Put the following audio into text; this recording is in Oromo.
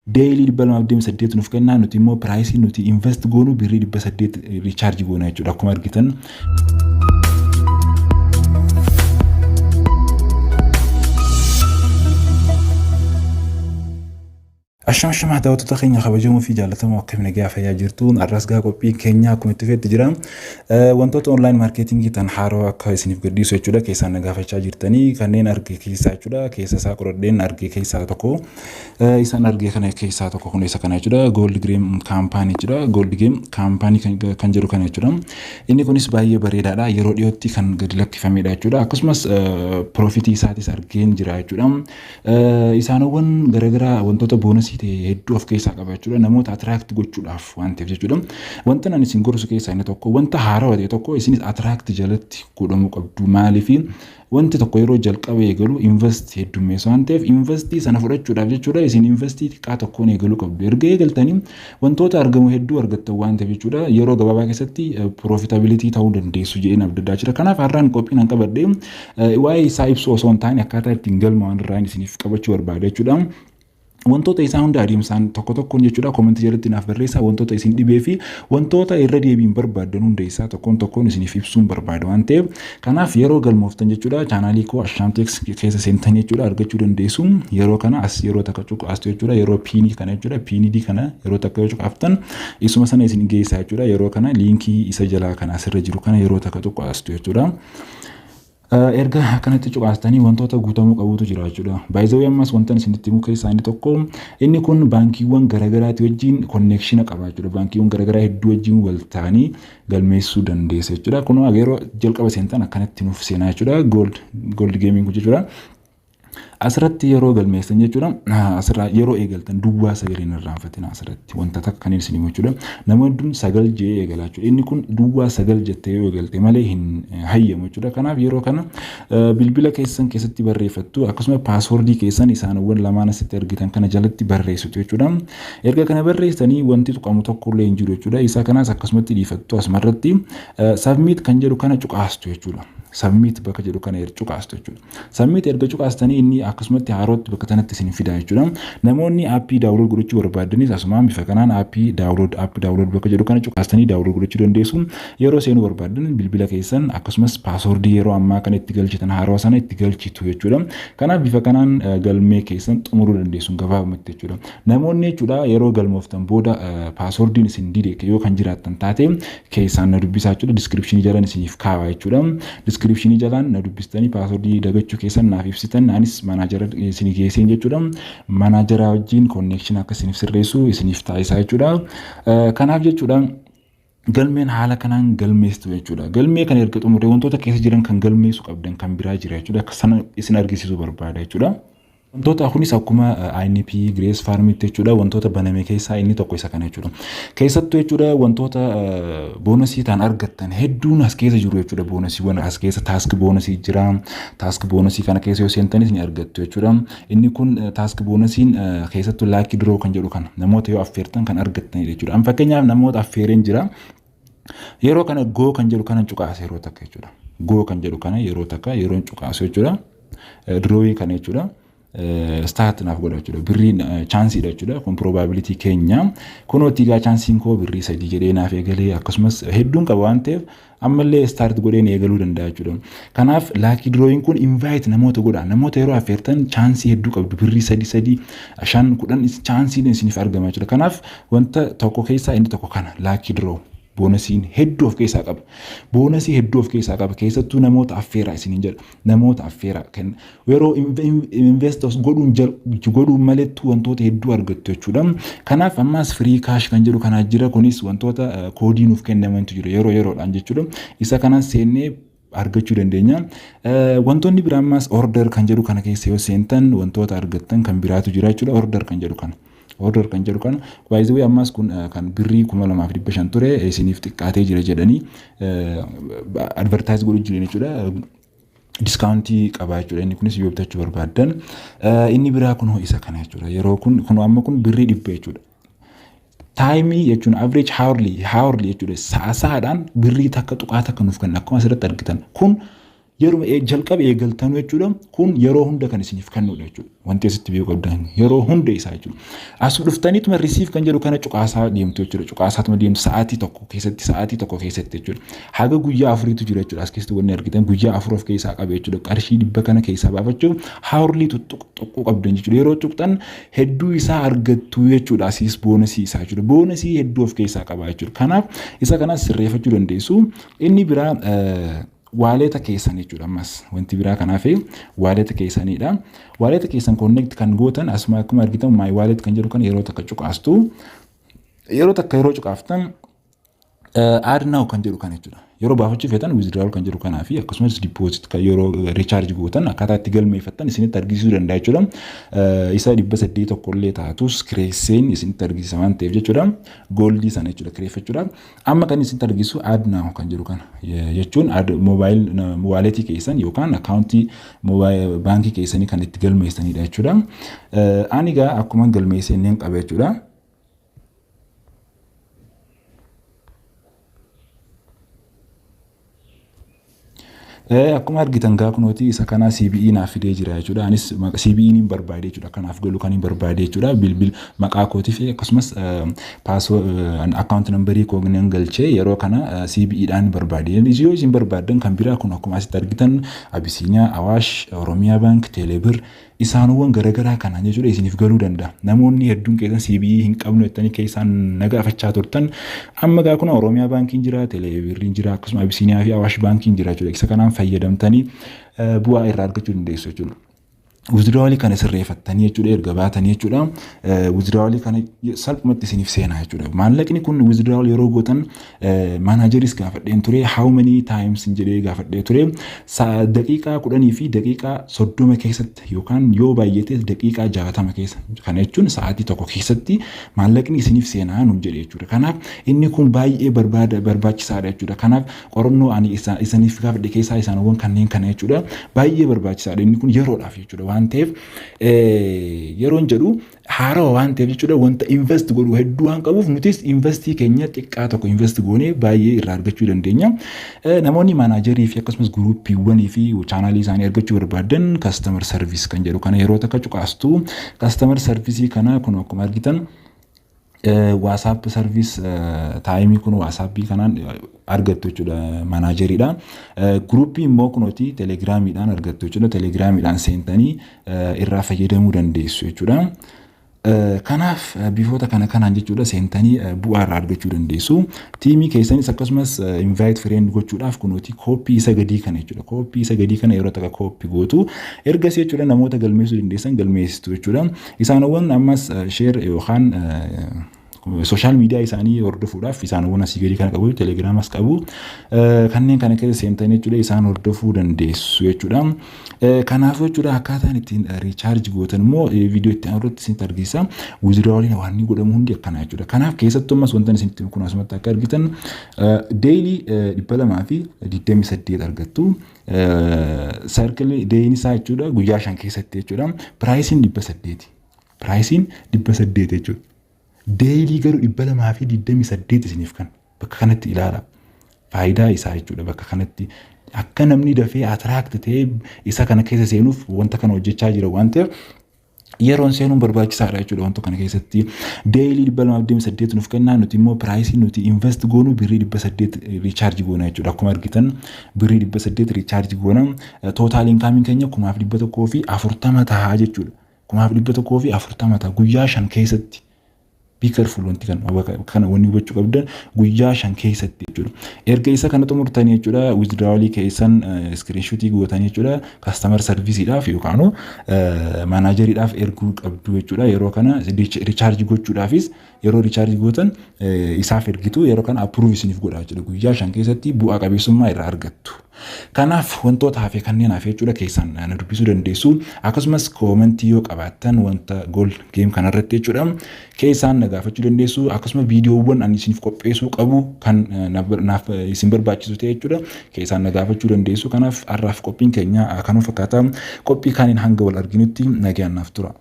daily 228 nuuf kennaa nuti immoo price nuti invest goonu birrii 800 recharge goona jechuudha akkuma argitan. Ashama daawwattoota keenya kabajamoo fi jaallatamoo akka nagaa fayyaa jirtuun arrasgaa qophii keenya akkuma itti feetti jira. Wantoota online marketing tan haaraa akka isiniif gadhiisu jechuudha keessaan nagaafachaa jirtanii kanneen argee keessaa jechuudha keessa isaa qoradheen argee keessaa tokko isaan argee kana keessaa tokko kun isa kana jechuudha GOLDGEM Company jechuudha GOLDGEM Company kan jedhu kana jechuudha. Inni kunis baay'ee bareedaadha yeroo dhiyootti kan gadi lakkifamedha jechuudha akkasumas profit isaatis argeen jira jechuudha. Isaanowwan garagaraa wantoota bonus hedduu of keessaa qaba jechuudha namoota attract gochuudhaaf waan ta'eef jechuudha. Wanta nan isin gorsu keessaa inni tokko wanta haaraa ta'e tokko isinis attract jalatti godhamuu qabdu maaliif wanti tokko yeroo jalqabee eegalu invest heddummeessa waan ta'eef investii sana fudhachuudhaaf jechuudha isin investii xiqqaa tokkoon eegaluu qabdu erga eegaltanii wantoota argamu hedduu argattan waan ta'eef jechuudha yeroo gabaabaa keessatti profitability ta'uu dandeessu jedheen abdaddaa jira. Kanaaf har'aan qophiin an qabadhee waa'ee isaa ibsu osoo hin taane akkaataa ittiin galmaa'an irraa isiniif qabachuu barbaada jechuudha. Wantoota isaa hunda adeemsaan tokko tokkoon jechuudha comment jalatti naaf barreessaa wantoota isin dhibee fi wantoota irra deebiin barbaaddan hunda isaa tokkoon isiniif ibsuun barbaada waan ta'eef kanaaf yeroo galmooftan jechuudha chaanaalii koo Ashaamteeks keessa seentanii jechuudha argachuu dandeessu yeroo kana as yeroo takka cuqaastu jechuudha yeroo piinii kana jechuudha piinii kana yeroo takka cuqaaftan isuma sana isin geessaa jechuudha yeroo kana liinkii isa jalaa kana asirra jiru kana yeroo takka cuqaastu jechuudha. Erga akkanatti cuqaastanii wantoota guutamuu qabutu jira jechuudha. By the way ammas wantan isinitti himu keessaa inni tokko inni kun baankiiwwan garagaraati wajjin connection qaba jechuudha. Baankiiwwan garagaraa hedduu wajjin wal ta'anii galmeessuu dandeessa jechuudha. Kun yeroo jalqaba seentan akkanatti nuuf seenaa jechuudha. GOLDGEM jechuudha. Asirratti yeroo galmeessan jechuudha asirraa yeroo eegaltan duwwaa sagaleen irraanfatina asirratti wanta takka kan isin himu jechuudha. Namoonni sagal jee eegalaa jechuudha. Inni kun duwwaa sagal jettee yoo eegalte malee hin hayyamu jechuudha. Kanaaf yeroo kana bilbila keessan keessatti barreeffattu akkasuma paaswordii keessan isaanowwan lamaan asitti argitan kana jalatti barreessitu jechuudha. Erga kana barreessanii wanti tuqamu tokko illee hin jiru jechuudha. Isa kanas akkasumatti dhiifattu asumarratti submit kan jedhu kana cuqaastu jechuudha. Submit bakka jedhu kana cuqaastu jechuudha. Submit erga cuqaastanii inni akkasumatti haarootti bakka tanatti isin fida jechuudha. Namoonni aappii daawunlood godhachuu barbaadanis asumaan bifa kanaan aappii daawunlood bakka jedhu kana cuqaastanii daawunlood godhachuu dandeessu. Yeroo seenuu barbaadan bilbila keessan akkasumas paaswordii yeroo ammaa kana itti galchitan haaroo sana itti galchitu jechuudha. Kanaaf bifa kanaan galmee keessan xumuruu dandeessu gabaabumatti jechuudha. Namoonni jechuudha yeroo galmooftan booda paaswordiin isin dide yoo kan jiraattan taate keessaan na dubbisaa jechuudha. Description jalaan isiniif kaawaa jechuudha. Description jalaan na dubbistanii paaswordii dagachuu keessan naaf ibsitan anis manaajara isin geesseen jechuudha. Manaajara wajjin connection akka isiniif sirreessu isiniif taasisaa jechuudha. Kanaaf jechuudha galmeen haala kanaan galmeessitu jechuudha. Galmee kan erga xumuree wantoota keessa jiran kan galmeessu qabdan kan biraa jira jechuudha. Akka sana isin argisiisuu barbaada jechuudha. Wantoota kunis akkuma INP Grace Farm jechuudha wantoota baname keessaa inni tokko isa kana jechuudha. Keessattuu jechuudha wantoota boonasii ta'an argattan hedduun as keessa jiru jechuudha. Boonasiiwwan as keessa task boonasii jira. Task boonasii kana keessa yoo seentanis ni argattu jechuudha. Inni kun task boonasiin keessattuu lucky draw kan jedhu kana namoota yoo affeertan kan argattanidha jechuudha. An fakkeenyaaf namoota affeereen jira. Yeroo kana go kan jedhu kana cuqaase yeroo takka jechuudha. Go kan jedhu kana yeroo takka yeroo cuqaasu jechuudha. Drawing kana jechuudha. Start naaf godha jechuudha. Birriin chance dha jechuudha. Kun probability keenya. Kunoo tigaa chancing koo birrii 3 jedhee naaf eegalee akkasumas hedduun qaba waan ta'eef ammallee start godheen eegaluu danda'a jechuudha. Kanaaf lucky drawing kun invite namoota godha. Namoota yeroo affeertan chance hedduu qabdu birrii 3 5 10 chance isiniif argama jechuudha. Kanaaf wanta tokko keessaa inni tokko kana lucky draw boonasiin hedduu of keessaa qaba. Boonasii hedduu of keessaa qaba. Keessattuu namoota affeeraa isiniin jedha. Namoota affeeraa kan yeroo investors godhuun malettu wantoota hedduu argattu jechuudha. Kanaaf ammas free cash kan jedhu kana jira. Kunis wantoota koodii nuuf kennamantu jira yeroo yeroodhaan jechuudha. Isa kanan seennee argachuu dandeenya. Wantoonni biraa ammas order kan jedhu kana keessa yoo seentan wantoota argattan kan biraatu jira jechuudha. Order kan jedhu kana. Order kan jedhu kana by the way ammas kun kan birrii 2500 ture isiniif xiqqaatee jira jedhanii advertise godhu jiran jechuudha. Discountii qaba jechuudha. Inni kunis yoo bitachuu barbaaddan inni biraa kun isa kana jechuudha. Yeroo kun amma kun birrii 100 jechuudha. Time jechuun average hourly jechuudha. Saa'aadhaan birrii takka tuqaa takka nuuf kenna akkuma asirratti argitan kun yeroo jalqaba eegaltan jechuudha kun yeroo hunda kan isiniif kennudha jechuudha wanti asitti beeku qabdan yeroo hunda isaa jechuudha as dhuftaniituma receive kan jedhu kana cuqaasaa deemtu jechuudha cuqaasaatuma deemtu sa'aatii tokko keessatti jechuudha haga guyyaa afuriitu jira jechuudha as keessatti wanni argitan guyyaa afur of keessaa qaba jechuudha qarshii 100 kana keessaa baafachuuf haawurlii tuqqu qabdan jechuudha yeroo tuqxan hedduu isaa argattu jechuudha asiis boonasii isaa jechuudha boonasii hedduu of keessaa qaba jechuudha kanaaf isa kanas sirreeffachuu dandeessu inni biraa waaleta keessan jechuudha ammas wanti biraa kanaaf waaleta keessanidha waaleta keessan connect kan gootan asuma akkuma argitan my wallet kan jedhu kan yeroo takka cuqaastu yeroo cuqaaftan add now kan jedhu kan jechuudha yeroo baafachuuf feetan withdrawal kan jedhu kanaa fi akkasumas deposit kan yeroo recharge gootan akkaataa itti galmeeffattan isinitti argisiisuu danda'a jechuudha isa 800 tokkollee taatus kireesseen isinitti argisiisa waan ta'eef jechuudha goldii sana jechuudha kireeffachuudha amma kan isinitti argisiisu add now kan jedhu kana jechuun add mobile wallet keessan yookaan accountii mobile baankii keessanii kan itti galmeessanidha jechuudha ani gaa akkuma galmeessanneen qaba jechuudha akkuma argitan gaa kunooti isa kana CBE naaf fidee jira jechuudha anis CBE nin barbaade jechuudha kanaaf galu kan hin barbaade jechuudha bilbil maqaa kootii fi akkasumas password account number koo nan galchee yeroo kana CBE dhaan barbaade yoo isin barbaaddan kan biraa kun akkuma asitti argitan Abisiiniyaa Awaash Oromiyaa Bank Telebir isaanowwan garagaraa kana jechuudha isiniif galuu danda'a namoonni hedduun keessan CBE hin qabnu jettanii keessan nagaafachaa turtan amma gaa kun Oromiyaa Bankiin jira Telebirriin jira akkasumas Abisiiniyaa fi Awaash Bankiin jira jechuudha isa kanaan fayyadamtanii bu'aa irraa argachuu dandeessu jechuudha withdrawal kana sirreeffattanii jechuudha erga baatanii jechuudha withdrawal kana salphumatti isiniif seenaa jechuudha maallaqni kun withdrawal yeroo gootan manageris gaafadheen ture how many times jedhee gaafadhee ture daqiiqaa 10 fi daqiiqaa 30 keessatti yookaan yoo baay'ate daqiiqaa 60 keessa kana jechuun sa'aatii tokko keessatti maallaqni isiniif seenaa nu jedhee jechuudha kanaaf inni kun baay'ee barbaachisaadha jechuudha kanaaf qorannoo ani isiniif gaafadhe keessaa isaanowwan kanneen kana jechuudha baay'ee barbaachisaadha inni kun yeroodhaaf jechuudha waan ta'eef yeroon jedhu haaraa waan ta'eef jechuudha wanta invest godhu hedduu waan qabuuf nutis investii keenya xiqqaa tokko invest goonee baay'ee irraa argachuu dandeenya namoonni maanajerii fi akkasumas guruupiiwwanii fi chaanaalii isaanii argachuu barbaadan customer service kan jedhu kana yeroo takka cuqaastu customer service kana kun akkuma argitan WhatsApp service taayimii kun WhatsApp kanaan argattu jechuudha maanaajeriidha gruupii immoo kunooti telegiraamiidhaan argattu jechuudha telegiraamiidhaan seentanii irraa fayyadamuu dandeessu jechuudha kanaaf bifoota kanaan jechuudha seentanii bu'aa irraa argachuu dandeessu tiimii keessanis akkasumas invite friend gochuudhaaf kunooti koopii isa gadii kana jechuudha koopii isa gadii kana yeroo takka koopii gootu ergasii jechuudha namoota galmeessuu dandeessan galmeessitu jechuudha isaanowwan ammas share yookaan social media isaanii hordofuudhaaf isaanowwan asii gadii kana qabu telegiraamas qabu kanneen kana keessa seentanii jechuudha isaan hordofuu dandeessu jechuudha kanaaf jechuudha akkaataan ittiin recharge gootan immoo viidiyoo itti aanutti isin argisiisa withdrawaliin waan inni godhamu hundi akkana jechuudha kanaaf keessattuu ammas wanta isin kun asumatti akka argitan daily 228 argattu circle day isaa jechuudha guyyaa 5 keessatti jechuudha pricing 800 jechuudha daily garuu 228 isiniif kan bakka kanatti ilaala faayidaa isaa jechuudha bakka kanatti akka namni dafee attract ta'ee isa kana keessa seenuuf wanta kana hojjechaa jira waan ta'eef yeroon seenuun barbaachisaadha jechuudha wanta kana keessatti daily 228 nuuf kennaa nuti immoo pricing nuti invest goonu birrii 800 recharge goona jechuudha akkuma argitan birrii 800 recharge goona total income keenya 1140 ta'a jechuudha 1140 ta'a guyyaa 5 keessatti be careful wanti kana wanni hubachuu qabdan guyyaa 5 keessatti jechuudha erga isa kana xumurtanii jechuudha withdrawal keessan screenshot gootanii jechuudha customer service dhaaf yookaan manageriidhaaf erguu qabdu jechuudha yeroo kana recharge gochuudhaafis yeroo recharge gootan isaaf ergitu yeroo kana approve isiniif godha jechuudha guyyaa 5 keessatti bu'aa qabeessummaa irraa argattu kanaaf wantoota hafee kanneen hafee jechuudha keessan na dubbisuu dandeessu akkasumas koomentii yoo qabaattan wanta gold game kanarratti jechuudha keessan na gaafachuu dandeessu akkasumas viidiyoowwan ani isiniif qopheessuu qabu kan naaf isin barbaachisu ta'e jechuudha keessan na gaafachuu dandeessu kanaaf har'aaf qophiin keenya kanuu fakkaata qophii kaaniin hanga wal arginutti nagaan naaf tura